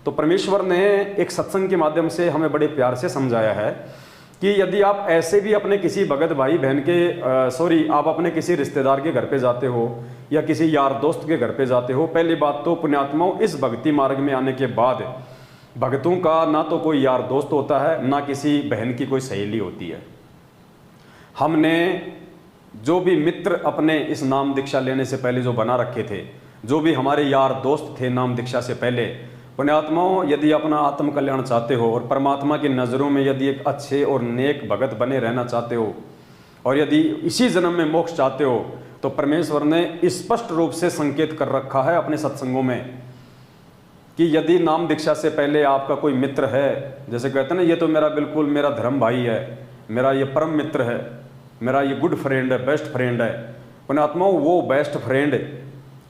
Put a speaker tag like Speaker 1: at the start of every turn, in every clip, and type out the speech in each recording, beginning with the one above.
Speaker 1: तो परमेश्वर ने एक सत्संग के माध्यम से हमें बड़े प्यार से समझाया है कि यदि आप ऐसे भी अपने किसी भगत भाई बहन के आप अपने किसी रिश्तेदार के घर पे जाते हो या किसी यार दोस्त के घर पे जाते हो, पहली बात तो पुण्यात्माओं, इस भक्ति मार्ग में आने के बाद भक्तों का ना तो कोई यार दोस्त होता है, ना किसी बहन की कोई सहेली होती है। हमने जो भी मित्र अपने इस नाम दीक्षा लेने से पहले जो बना रखे थे, जो भी हमारे यार दोस्त थे नाम दीक्षा से पहले, पुण्यात्माओं, यदि अपना आत्म कल्याण चाहते हो और परमात्मा की नज़रों में यदि एक अच्छे और नेक भगत बने रहना चाहते हो और यदि इसी जन्म में मोक्ष चाहते हो, तो परमेश्वर ने स्पष्ट रूप से संकेत कर रखा है अपने सत्संगों में कि यदि नाम दीक्षा से पहले आपका कोई मित्र है, जैसे कहते हैं ना, ये तो मेरा बिल्कुल मेरा धर्म भाई है, मेरा ये परम मित्र है, मेरा ये गुड फ्रेंड है, बेस्ट फ्रेंड है, पुण्यात्माओं, वो बेस्ट फ्रेंड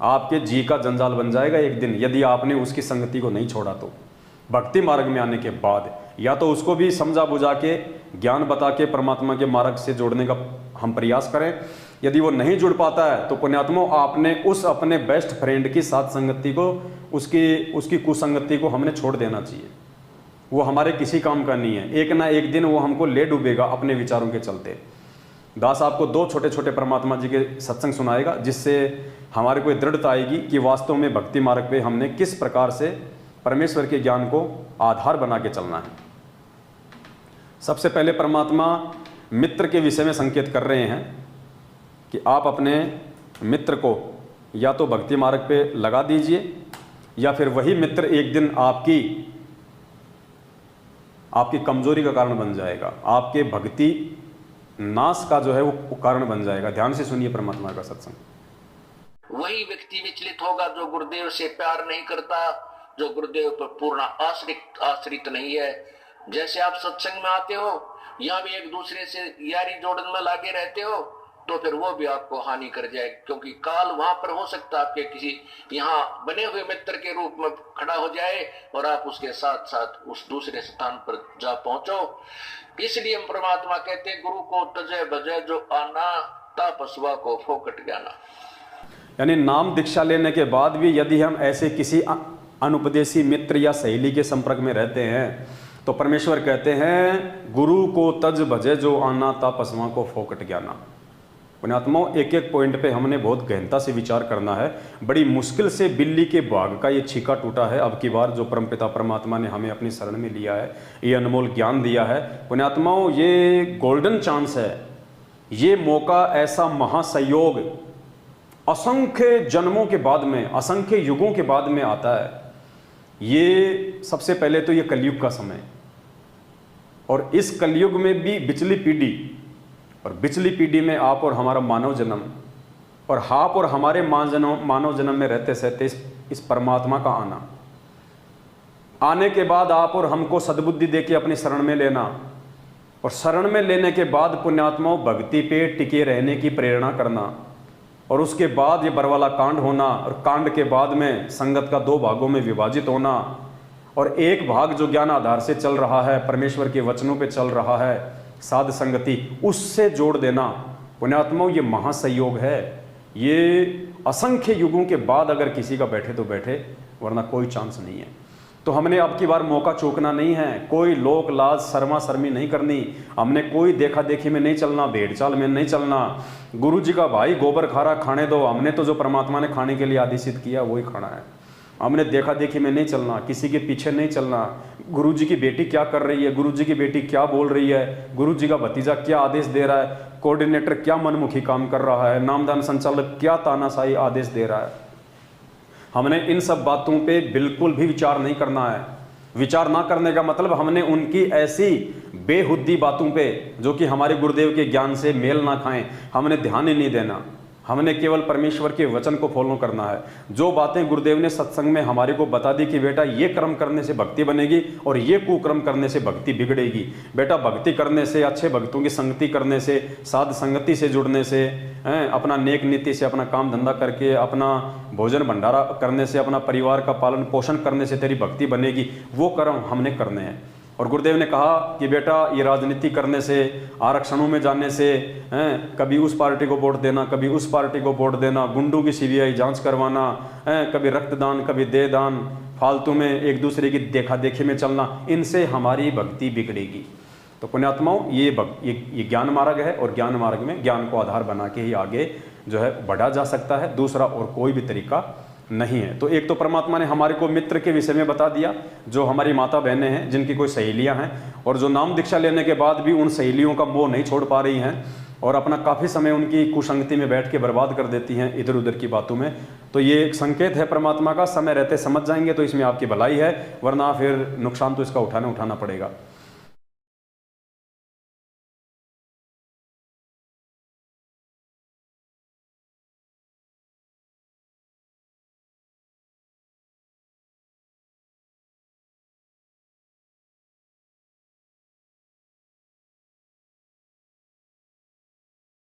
Speaker 1: आपके जी का जंजाल बन जाएगा एक दिन, यदि आपने उसकी संगति को नहीं छोड़ा तो। भक्ति मार्ग में आने के बाद या तो उसको भी समझा बुझा के ज्ञान बता के परमात्मा के मार्ग से जोड़ने का हम प्रयास करें। यदि वो नहीं जुड़ पाता है तो पुण्यात्मा, आपने उस अपने बेस्ट फ्रेंड की साथ संगति को, उसकी कुसंगति को हमने छोड़ देना चाहिए। वो हमारे किसी काम का नहीं है, एक ना एक दिन वो हमको ले डूबेगा अपने विचारों के चलते। दास आपको दो छोटे छोटे परमात्मा जी के सत्संग सुनाएगा, जिससे हमारे को दृढ़ता आएगी कि वास्तव में भक्ति मार्ग पे हमने किस प्रकार से परमेश्वर के ज्ञान को आधार बना के चलना है। सबसे पहले परमात्मा मित्र के विषय में संकेत कर रहे हैं कि आप अपने मित्र को या तो भक्ति मार्ग पे लगा दीजिए या फिर वही मित्र एक दिन आपकी कमजोरी का कारण बन जाएगा, आपके भक्ति नाश का जो है वो कारण बन जाएगा। ध्यान से सुनिए परमात्मा का सत्संग।
Speaker 2: वही व्यक्ति विचलित होगा जो गुरुदेव से प्यार नहीं करता, जो गुरुदेव पर पूर्ण आश्रित नहीं है। जैसे आप सत्संग में आते हो, यहाँ भी एक दूसरे से यारी जोड़न में लागे रहते हो, तो फिर वो भी आपको हानि कर जाए, क्योंकि काल वहां पर हो सकता है आपके किसी यहाँ बने हुए मित्र के रूप में खड़ा हो जाए और आप उसके साथ साथ उस दूसरे स्थान पर जा पहुंचो। इसलिए हम परमात्मा कहते हैं, गुरु को तजय बजय जो आना, तापसवा को फोकट ज्ञाना।
Speaker 1: यानी नाम दीक्षा लेने के बाद भी यदि हम ऐसे किसी अनुपदेशी मित्र या सहेली के संपर्क में रहते हैं, तो परमेश्वर कहते हैं, गुरु को तज भजे जो आना, तापसवा को फोकट ज्ञाना। पुण्यात्माओं, एक एक पॉइंट पे हमने बहुत गहनता से विचार करना है। बड़ी मुश्किल से बिल्ली के भाग का ये छीका टूटा है अब की बार, जो परमपिता परमात्मा ने हमें अपनी शरण में लिया है, ये अनमोल ज्ञान दिया है। पुण्यात्माओं, ये गोल्डन चांस है, ये मौका, ऐसा महासंयोग असंख्य जन्मों के बाद में, असंख्य युगों के बाद में आता है। ये सबसे पहले तो ये कलयुग का समय, और इस कलयुग में भी बिचली पीढ़ी, और बिचली पीढ़ी में आप और हमारा मानव जन्म, और आप और हमारे मानव जन्म में रहते सहते इस परमात्मा का आने के बाद आप और हमको सद्बुद्धि देके अपनी शरण में लेना, और शरण में लेने के बाद पुण्यात्माओं भक्ति पे टिके रहने की प्रेरणा करना, और उसके बाद ये बरवाला कांड होना, और कांड के बाद में संगत का दो भागों में विभाजित होना, और एक भाग जो ज्ञान आधार से चल रहा है, परमेश्वर के वचनों पे चल रहा है, साध संगति, उससे जोड़ देना। पुण्यात्माओं, ये महासंयोग है। ये असंख्य युगों के बाद अगर किसी का बैठे तो बैठे, वरना कोई चांस नहीं है। तो हमने अब की बार मौका चूकना नहीं है, कोई लोक लाज शर्मा शर्मी नहीं करनी, हमने कोई देखा देखी में नहीं चलना, भेड़ चाल में नहीं चलना। गुरु जी का भाई गोबर खारा खाने दो, हमने तो जो परमात्मा ने खाने के लिए आदेशित किया वही खाना है। हमने देखा देखी में नहीं चलना, किसी के पीछे नहीं चलना। गुरु जी की बेटी क्या कर रही है, गुरु जी की बेटी क्या बोल रही है, गुरु जी का भतीजा क्या आदेश दे रहा है, कोऑर्डिनेटर क्या मनमुखी काम कर रहा है, नामदान संचालक क्या तानाशाही आदेश दे रहा है, हमने इन सब बातों पे बिल्कुल भी विचार नहीं करना है। विचार ना करने का मतलब हमने उनकी ऐसी बेहुद्दी बातों पे, जो कि हमारे गुरुदेव के ज्ञान से मेल ना खाएं, हमने ध्यान ही नहीं देना। हमने केवल परमेश्वर के वचन को फॉलो करना है। जो बातें गुरुदेव ने सत्संग में हमारे को बता दी कि बेटा ये कर्म करने से भक्ति बनेगी और ये कुकर्म करने से भक्ति बिगड़ेगी। बेटा भक्ति करने से, अच्छे भक्तों की संगति करने से, साध संगति से जुड़ने से, अपना नेक नीति से, अपना काम धंधा करके, अपना भोजन भंडारा करने से, अपना परिवार का पालन पोषण करने से तेरी भक्ति बनेगी। वो कर्म हमने करने हैं। और गुरुदेव ने कहा कि बेटा ये राजनीति करने से, आरक्षणों में जाने से, कभी उस पार्टी को वोट देना, कभी उस पार्टी को वोट देना, गुंडों की सीबीआई जांच करवाना, कभी रक्तदान, कभी देहदान, फालतू में एक दूसरे की देखा देखी में चलना, इनसे हमारी भक्ति बिगड़ेगी। तो पुण्यात्माओं, ये ज्ञान मार्ग है, और ज्ञान मार्ग में ज्ञान को आधार बना के ही आगे जो है बढ़ा जा सकता है, दूसरा और कोई भी तरीका नहीं है। तो एक तो परमात्मा ने हमारे को मित्र के विषय में बता दिया, जो हमारी माता बहनें हैं, जिनकी कोई सहेलियां हैं, और जो नाम दीक्षा लेने के बाद भी उन सहेलियों का मोह नहीं छोड़ पा रही हैं, और अपना काफ़ी समय उनकी कुसंगति में बैठ के बर्बाद कर देती हैं इधर उधर की बातों में। तो ये एक संकेत है परमात्मा का, समय रहते समझ जाएंगे तो इसमें आपकी भलाई है, वरना फिर नुकसान तो इसका उठाना पड़ेगा।